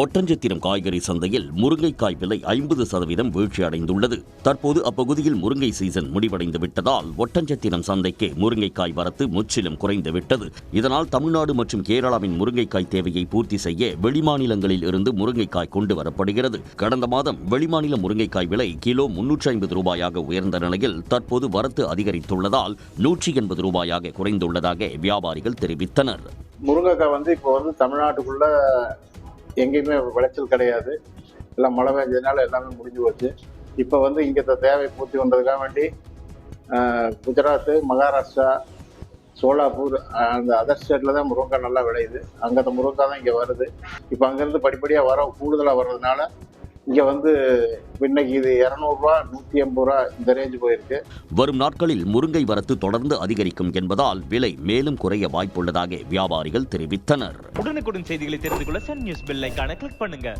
ஒட்டன்சத்திரம் காய்கறி சந்தையில் முருங்கைக்காய் விலை 50% வீழ்ச்சி அடைந்துள்ளது. தற்போது அப்பகுதியில் முருங்கை சீசன் முடிவடைந்து விட்டதால் ஒட்டன்சத்திரம் சந்தைக்கு முருங்கைக்காய் வரத்து முற்றிலும் குறைந்துவிட்டது. இதனால் தமிழ்நாடு மற்றும் கேரளாவின் முருங்கைக்காய் தேவையை பூர்த்தி செய்ய வெளிமாநிலங்களில் இருந்து முருங்கைக்காய் கொண்டு வரப்படுகிறது. கடந்த மாதம் வெளிமாநில முருங்கைக்காய் விலை கிலோ 350 ரூபாயாக உயர்ந்த நிலையில் தற்போது வரத்து அதிகரித்துள்ளதால் 180 ரூபாயாக குறைந்துள்ளதாக வியாபாரிகள் தெரிவித்தனர். முருங்கைக்காய் இப்போ தமிழ்நாட்டுக்குள்ள எங்கேயுமே விளைச்சல் கிடையாது. எல்லாம் மழை பெஞ்சதுனால எல்லாமே முடிஞ்சு போச்சு. இப்போ இங்கே தேவை பூர்த்தி பண்ணுறதுக்காக வேண்டி குஜராத், மகாராஷ்டிரா, சோலாப்பூர் அந்த அதர் ஸ்டேட்டில் தான் முருங்கைக்காய் நல்லா விளையுது. அங்கே அந்த முருங்கைக்காய் தான் இங்கே வருது. இப்போ அங்கேருந்து படிப்படியாக கூடுதலாக வர்றதுனால இங்கே இன்னைக்கு இது 200 ரூபா, 180 ரூபா இந்த ரேஞ்சு போயிருக்கு. வரும் நாட்களில் முருங்கை வரத்து தொடர்ந்து அதிகரிக்கும் என்பதால் விலை மேலும் குறைய வாய்ப்புள்ளதாக வியாபாரிகள் தெரிவித்தனர். உடனுக்குடன் செய்திகளை தெரிந்து கொள்ள சன் நியூஸ் பெல் ஐகானை கிளிக் பண்ணுங்க.